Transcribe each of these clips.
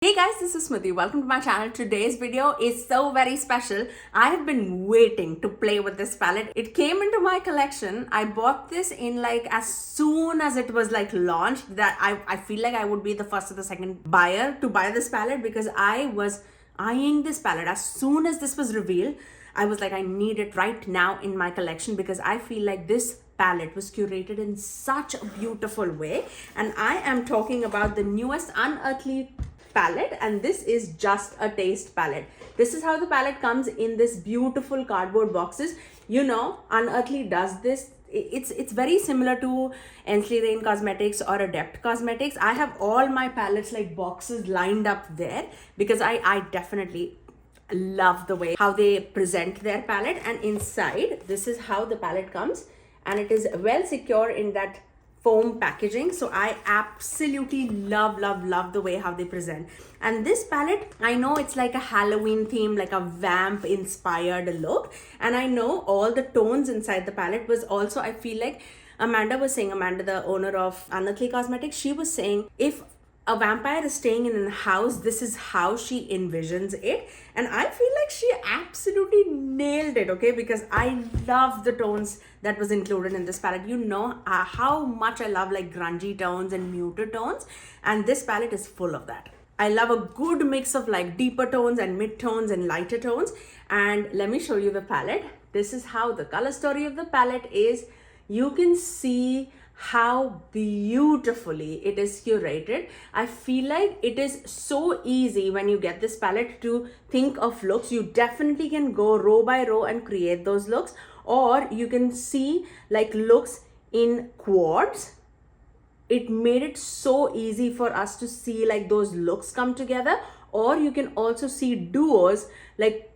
Hey guys, this is Smithy. Welcome to my channel. Today's video is so very special. I have been waiting to play with this palette. It came into my collection. I bought this in as soon as it was launched. That I feel like I would be the first or the second buyer to buy this palette because I was eyeing this palette. As soon as this was revealed, I was like, I need it right now in my collection because I feel like this palette was curated in such a beautiful way. And I am talking about the newest Unearthly palette, and this is just a taste palette. This is how the palette comes in this beautiful cardboard boxes. You know, Unearthly does this. It's very similar to Unearthly Cosmetics or Adept Cosmetics. I have all my palettes boxes lined up there because I definitely love the way how they present their palette. And inside, this is how the palette comes, and it is well secure in that foam packaging. So I absolutely love the way how they present. And this palette, I know it's like a Halloween theme, like a vamp inspired look, and I know all the tones inside the palette was also, I feel like Amanda, the owner of Unearthly Cosmetics, she was saying if a vampire is staying in a house, this is how she envisions it. And I feel like she absolutely nailed it, okay? Because I love the tones that was included in this palette. You know how much I love grungy tones and muted tones, and this palette is full of that. I love a good mix of deeper tones and mid tones and lighter tones. And let me show you the palette. This is how the color story of the palette is. You can see how beautifully it is curated. I feel like it is so easy when you get this palette to think of looks. You definitely can go row by row and create those looks, or you can see looks in quads. It made it so easy for us to see those looks come together. Or you can also see duos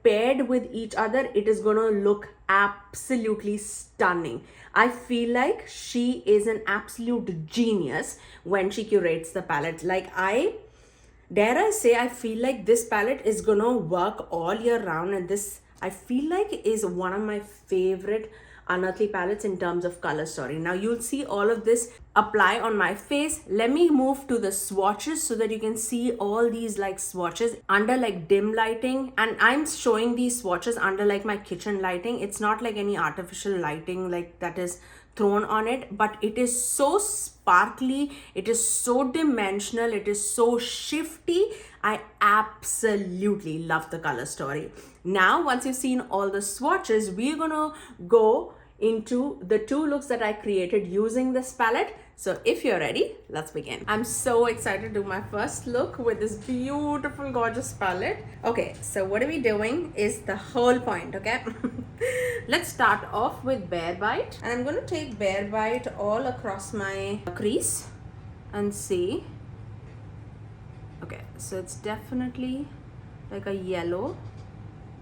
paired with each other. It is gonna look absolutely stunning. I feel like she is an absolute genius when she curates the palette. Dare I say, I feel like this palette is gonna work all year round, and this I feel like is one of my favorite Unearthly palettes in terms of color story. Now you'll see all of this apply on my face. Let me move to the swatches so that you can see all these swatches under dim lighting. And I'm showing these swatches under my kitchen lighting. It's not any artificial lighting that is thrown on it, but it is so sparkly, it is so dimensional, it is so shifty. I absolutely love the color story. Now, once you've seen all the swatches, we're gonna go into the two looks that I created using this palette. So if you're ready, let's begin. I'm so excited to do my first look with this beautiful, gorgeous palette. Okay, so what are we doing is the whole point, okay? Let's start off with Bare Bite. And I'm gonna take Bare Bite all across my crease and see. Okay, so it's definitely like a yellow.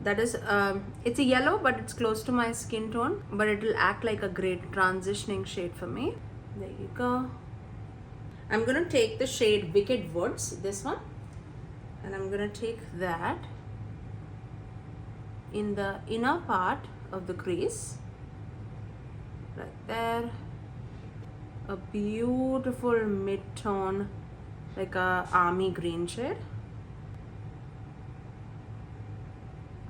That is, it's a yellow, but it's close to my skin tone, but it will act like a great transitioning shade for me. There you go. I'm gonna take the shade Wicked Woods, this one, and I'm gonna take that in the inner part of the crease, right there. A beautiful mid-tone, like a army green shade.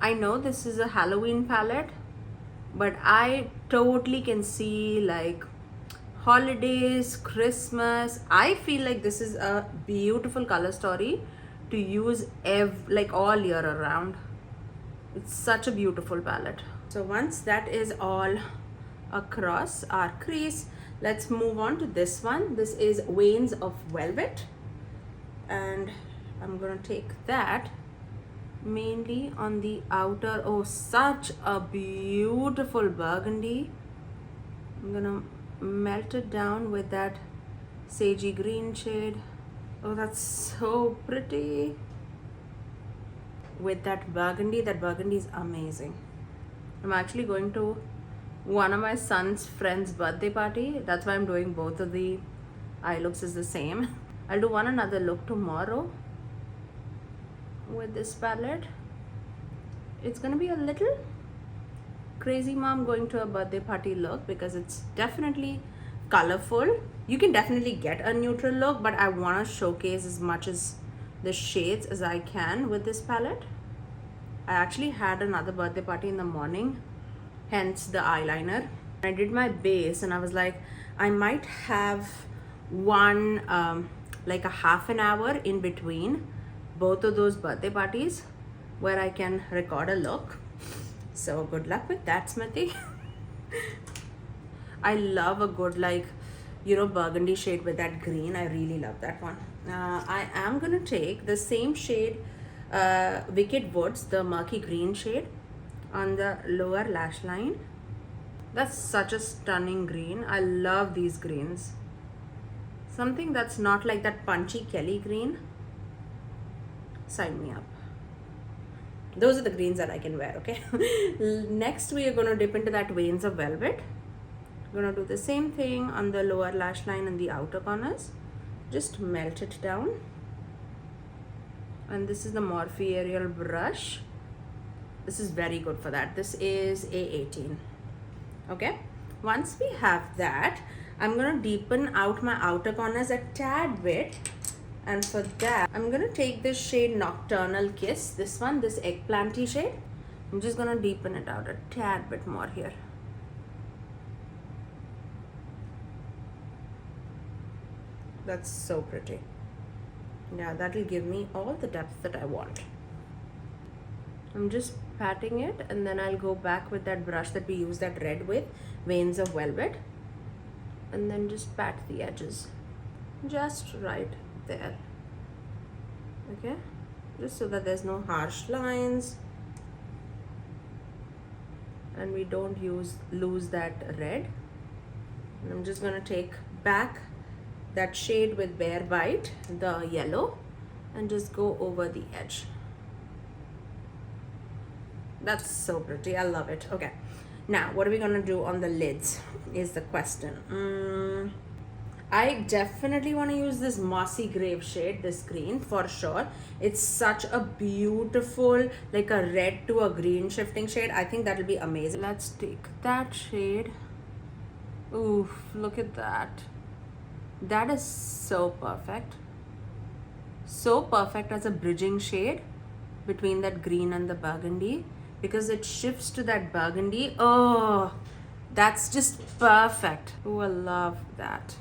I know this is a Halloween palette, but I totally can see holidays, Christmas. I feel like this is a beautiful color story to use all year around. It's such a beautiful palette. So once that is all across our crease, let's move on to this one. This is Veins of Velvet, and I'm gonna take that mainly on the outer. Oh, such a beautiful burgundy. I'm gonna melt it down with that sagey green shade. Oh, that's so pretty. With that burgundy is amazing. I'm actually going to one of my son's friend's birthday party. That's why I'm doing both of the eye looks is the same. I'll do one another look tomorrow with this palette. It's gonna be a little crazy mom going to a birthday party look because it's definitely colorful. You can definitely get a neutral look, but I want to showcase as much as the shades as I can with this palette. I actually had another birthday party in the morning, hence the eyeliner. I did my base and I was like, I might have one like a half an hour in between both of those birthday parties where I can record a look. So good luck with that, Smithy. I love a good, like, you know, burgundy shade with that green. I really love that one. I am gonna take the same shade, Wicked Woods, the murky green shade, on the lower lash line. That's such a stunning green. I love these greens. Something that's not like that punchy Kelly green. Sign me up. Those are the greens that I can wear, okay? Next, we are going to dip into that Veins of Velvet. Going to do the same thing on the lower lash line and the outer corners. Just melt it down. And this is the Morphe Aerial brush. This is very good for that. This is A18. Okay, once we have that, I'm going to deepen out my outer corners a tad bit. And for that, I'm going to take this shade Nocturnal Kiss. This one, this eggplanty shade. I'm just going to deepen it out a tad bit more here. That's so pretty. Yeah, that'll give me all the depth that I want. I'm just patting it, and then I'll go back with that brush that we used that red with, Veins of Velvet, and then just pat the edges just right there. Okay, just so that there's no harsh lines and we don't lose that red. And I'm just going to take back that shade with Bare Bite, the yellow, and just go over the edge. That's so pretty. I love it. Okay, now what are we going to do on the lids is the question. I definitely want to use this Mossy Grave shade, this green, for sure. It's such a beautiful, like a red to a green shifting shade. I think that'll be amazing. Let's take that shade. Oof, look at that. That is so perfect. So perfect as a bridging shade between that green and the burgundy, because it shifts to that burgundy. Oh, that's just perfect. Oh, I love that.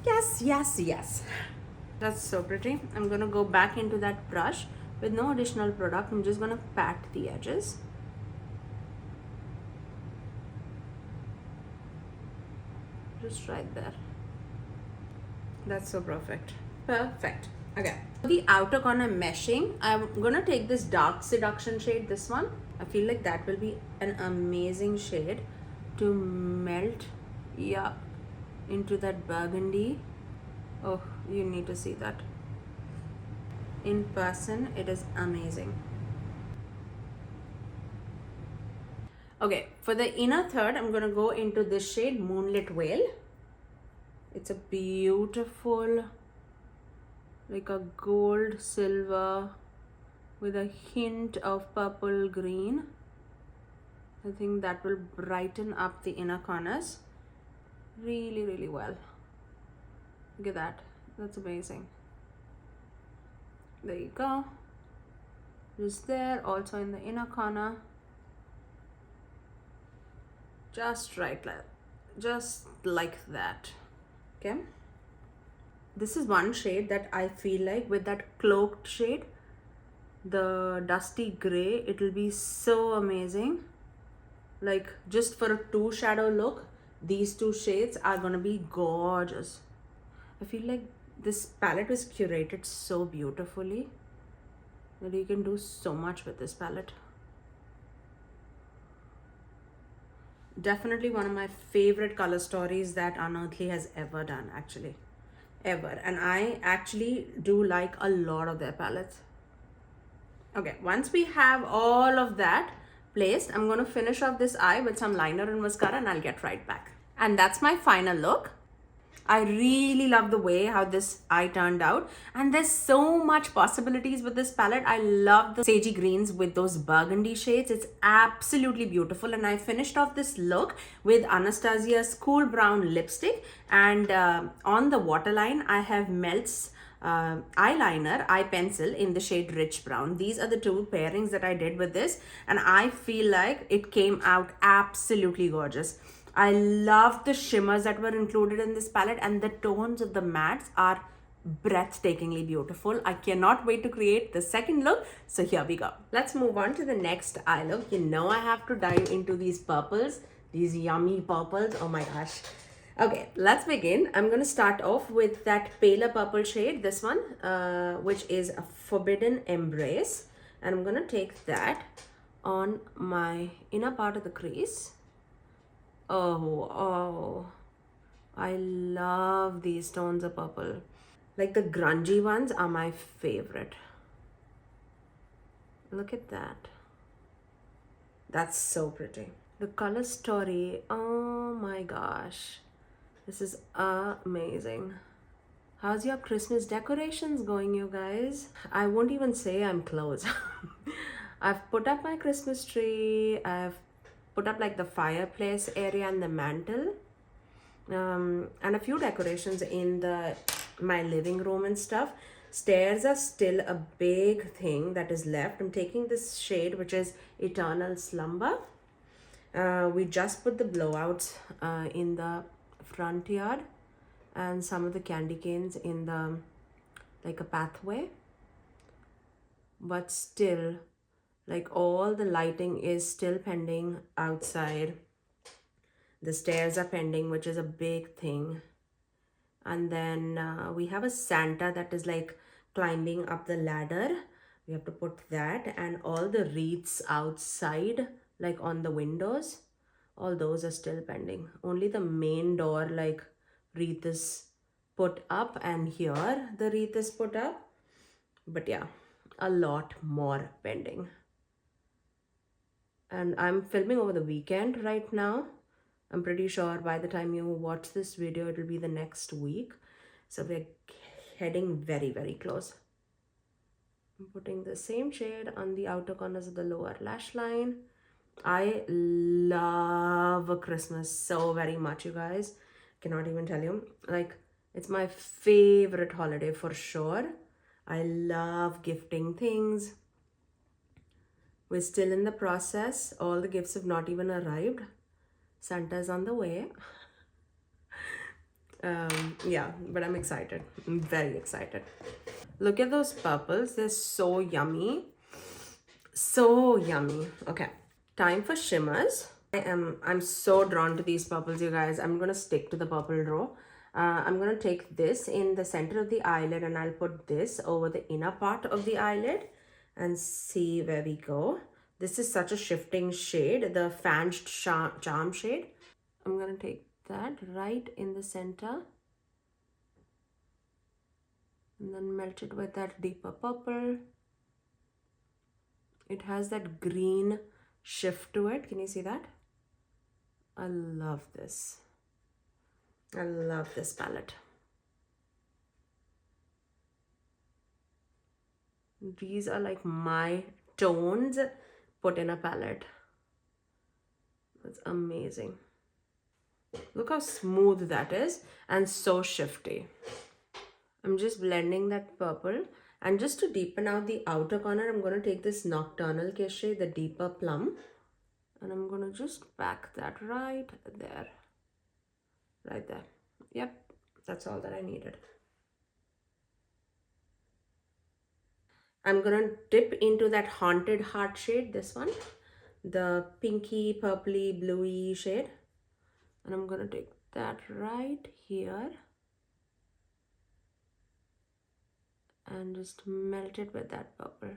Yes, yes, yes. That's so pretty. I'm going to go back into that brush with no additional product. I'm just going to pat the edges. Just right there. That's so perfect. Perfect. Okay. For the outer corner meshing, I'm going to take this Dark Seduction shade, this one. I feel like that will be an amazing shade to melt, yeah, into that burgundy. Oh, you need to see that. In person, it is amazing. Okay, for the inner third, I'm going to go into this shade, Moonlit Whale. It's a beautiful, like a gold silver with a hint of purple green. I think that will brighten up the inner corners really, really well. Look at that. That's amazing. There you go. Just there, also in the inner corner. Just right, just like that. Okay. This is one shade that I feel like with that cloaked shade, the dusty gray, it will be so amazing. Like just for a two shadow look, these two shades are gonna be gorgeous. I feel like this palette is curated so beautifully that you can do so much with this palette. Definitely one of my favorite color stories that Unearthly has ever done, actually. Ever. And I actually do like a lot of their palettes. Okay, once we have all of that placed, I'm going to finish off this eye with some liner and mascara, and I'll get right back. And that's my final look. I really love the way how this eye turned out, and there's so much possibilities with this palette. I love the sagey greens with those burgundy shades. It's absolutely beautiful. And I finished off this look with Anastasia's Cool Brown lipstick, and on the waterline I have Melts eyeliner, eye pencil in the shade Rich Brown. These are the two pairings that I did with this, and I feel like it came out absolutely gorgeous. I love the shimmers that were included in this palette, and the tones of the mattes are breathtakingly beautiful. I cannot wait to create the second look. So here we go. Let's move on to the next eye look. You know I have to dive into these purples, these yummy purples. Oh my gosh. Okay, let's begin. I'm going to start off with that paler purple shade, this one, which is a Forbidden Embrace. And I'm going to take that on my inner part of the crease. Oh, I love these tones of purple. Like the grungy ones are my favorite. Look at that. That's so pretty. The color story, oh my gosh. This is amazing. How's your Christmas decorations going, you guys? I won't even say I'm close. I've put up my Christmas tree. I've put up like the fireplace area and the mantle. And a few decorations in my living room and stuff. Stairs are still a big thing that is left. I'm taking this shade, which is Eternal Slumber. We just put the blowouts in the front yard, and some of the candy canes in the like a pathway, but still like all the lighting is still pending outside. The stairs are pending, which is a big thing. And then we have a Santa that is like climbing up the ladder. We have to put that, and all the wreaths outside, like on the windows, all those are still pending. Only the main door like wreath is put up, and here the wreath is put up. But yeah, a lot more pending. And I'm filming over the weekend right now. I'm pretty sure by the time you watch this video, it will be the next week. So we're heading very, very close. I'm putting the same shade on the outer corners of the lower lash line. I love Christmas so very much, you guys. Cannot even tell you. Like, it's my favorite holiday for sure. I love gifting things. We're still in the process. All the gifts have not even arrived. Santa's on the way. Yeah, but I'm excited. I'm very excited. Look at those purples. They're so yummy. So yummy. Okay, time for shimmers. I'm so drawn to these purples, you guys. I'm gonna stick to the purple row. I'm gonna take this in the center of the eyelid, and I'll put this over the inner part of the eyelid and see where we go. This is such a shifting shade, the Fanged Charm shade. I'm gonna take that right in the center and then melt it with that deeper purple. It has that green shift to it. Can you see that? I love this. I love this palette. These are like my tones put in a palette. That's amazing. Look how smooth that is and so shifty. I'm just blending that purple, and just to deepen out the outer corner, I'm going to take this Nocturnal Kiss shade, the deeper plum, and I'm going to just pack that right there. Right there. Yep, that's all that I needed. I'm going to dip into that Haunted Heart shade, this one, the pinky, purpley, bluey shade. And I'm going to take that right here and just melt it with that purple.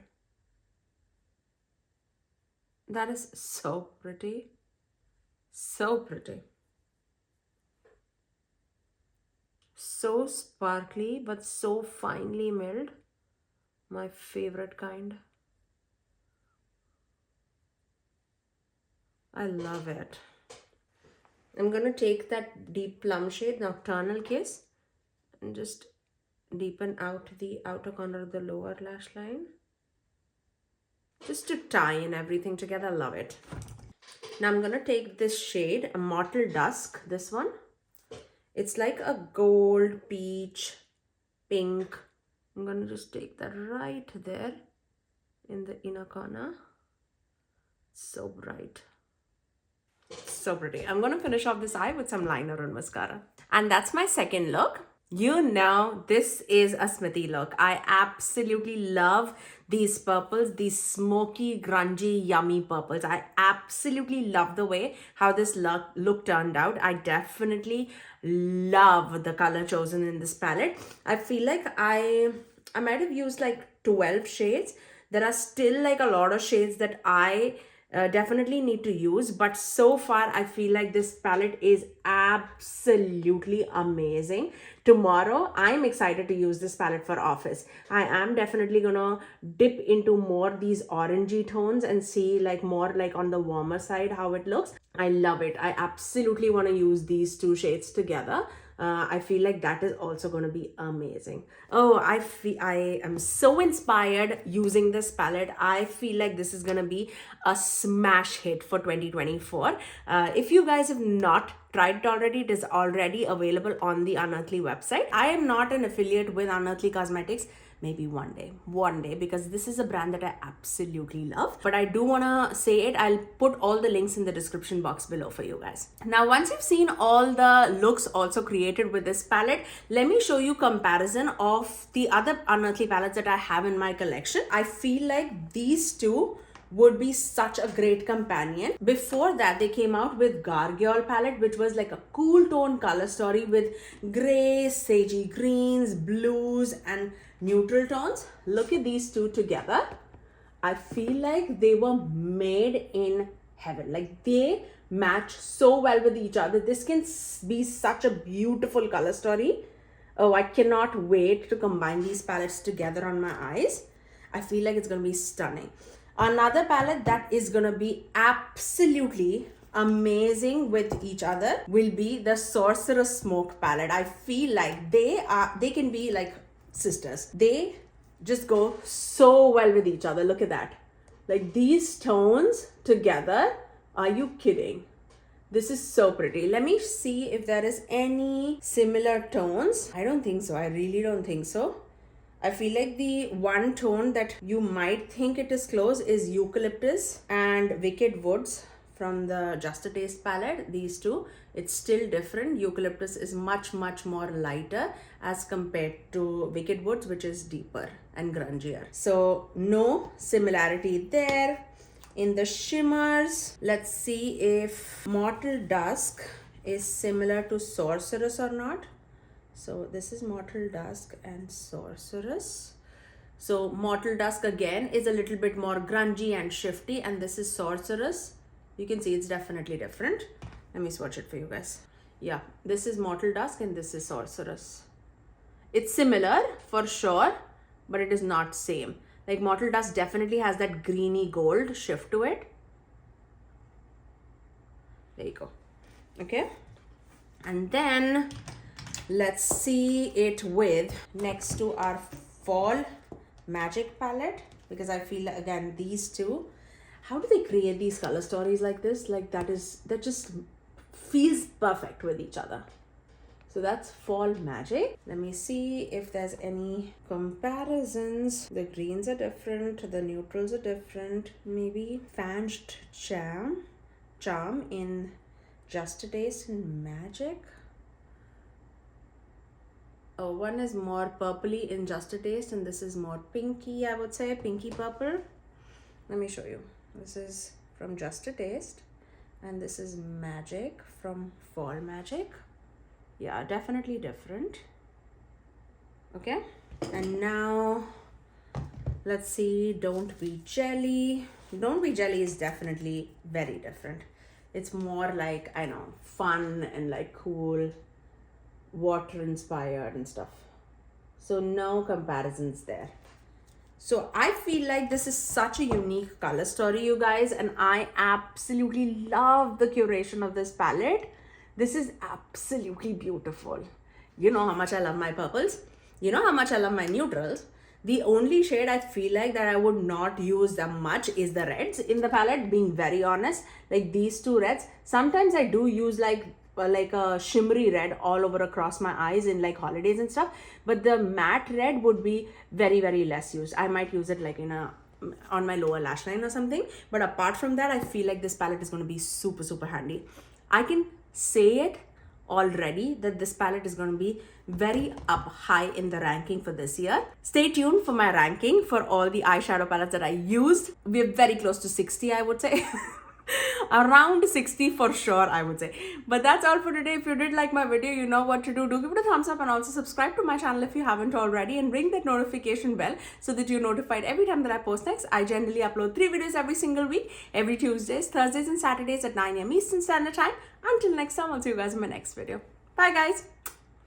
That is so pretty. So pretty. So sparkly, but so finely milled. My favorite kind. I love it. I'm going to take that deep plum shade, Nocturnal Kiss, and just deepen out the outer corner of the lower lash line. Just to tie in everything together. Love it. Now I'm going to take this shade, Immortal Dusk, this one. It's like a gold, peach, pink I'm gonna just take that right there in the inner corner. So bright. So pretty. I'm gonna finish off this eye with some liner and mascara. And that's my second look. You know, this is a Smithy look. I absolutely love these purples, these smoky, grungy, yummy purples. I absolutely love the way how this look turned out. I definitely love the color chosen in this palette. I feel like I might have used like 12 shades. There are still like a lot of shades that I definitely need to use, but so far I feel like this palette is absolutely amazing. Tomorrow I'm excited to use this palette for office. I am definitely gonna dip into more these orangey tones and see like more like on the warmer side how it looks. I love it. I absolutely want to use these two shades together. I feel like that is also going to be amazing. Oh, I am so inspired using this palette. I feel like this is going to be a smash hit for 2024. If you guys have not tried it already, it is already available on the Unearthly website. I am not an affiliate with Unearthly Cosmetics. Maybe one day, because this is a brand that I absolutely love. But I do want to say it. I'll put all the links in the description box below for you guys. Now, once you've seen all the looks also created with this palette, let me show you comparison of the other Unearthly palettes that I have in my collection. I feel like these two would be such a great companion. Before that, they came out with Gargoyle palette, which was like a cool tone color story with grays, sagey greens, blues, and neutral tones. Look at these two together. I feel like they were made in heaven. Like they match so well with each other. This can be such a beautiful color story. Oh, I cannot wait to combine these palettes together on my eyes. I feel like it's going to be stunning. Another palette that is going to be absolutely amazing with each other will be the Sorcerer's Smoke palette. I feel like they can be like sisters. They just go so well with each other. Look at that. Like these tones together. Are you kidding? This is so pretty. Let me see if there is any similar tones. I don't think so. I really don't think so. I feel like the one tone that you might think it is close is Eucalyptus and Wicked Woods from the Just a Taste palette. These two, it's still different. Eucalyptus is much more lighter as compared to Wicked Woods, which is deeper and grungier. So no similarity there. In the shimmers, let's see if Mortal Dusk is similar to Sorceress or not. So this is Mortal Dusk and Sorceress. So Mortal Dusk again is a little bit more grungy and shifty, and this is Sorceress. You can see it's definitely different. Let me swatch it for you guys. Yeah, this is Mortal Dusk and this is Sorceress. It's similar for sure, but it is not same. Like Mortal Dusk definitely has that greeny gold shift to it. There you go. Okay. And then let's see it with next to our Fall Magic palette, because I feel like, again, these two, how do they create these color stories like this? Like that just feels perfect with each other. So that's Fall Magic. Let me see if there's any comparisons. The greens are different, the neutrals are different. Maybe Fanged Charm in Just a Taste and Magic. Oh, one is more purpley in Just a Taste and this is more pinky, I would say, pinky purple. Let me show you. This is from Just a Taste and this is Magic from Fall Magic. Yeah, definitely different. Okay, and now let's see Don't Be Jelly. Don't Be Jelly is definitely very different. It's more like, I know, fun and like cool, water inspired and stuff. So no comparisons there. So I feel like this is such a unique color story, you guys, and I absolutely love the curation of this palette. This is absolutely beautiful. You know how much I love my purples. You know how much I love my neutrals. The only shade I feel like that I would not use that much is the reds in the palette, being very honest. Like these two reds. Sometimes I do use like like a shimmery red all over across my eyes in like holidays and stuff, but the matte red would be very less used. I might use it like in a on my lower lash line or something, but apart from that, I feel like this palette is going to be super handy. I can say it already that this palette is going to be very up high in the ranking for this year. Stay tuned for my ranking for all the eyeshadow palettes that I used. We're very close to 60, I would say. Around 60 for sure, I would say. But that's all for today. If you did like my video, you know what to do. Do give it a thumbs up and also subscribe to my channel if you haven't already, and ring that notification bell so that you're notified every time that I post next. I generally upload 3 videos every single week, every Tuesdays, Thursdays and Saturdays at 9 a.m. Eastern Standard Time. Until next time, I'll see you guys in my next video. Bye guys.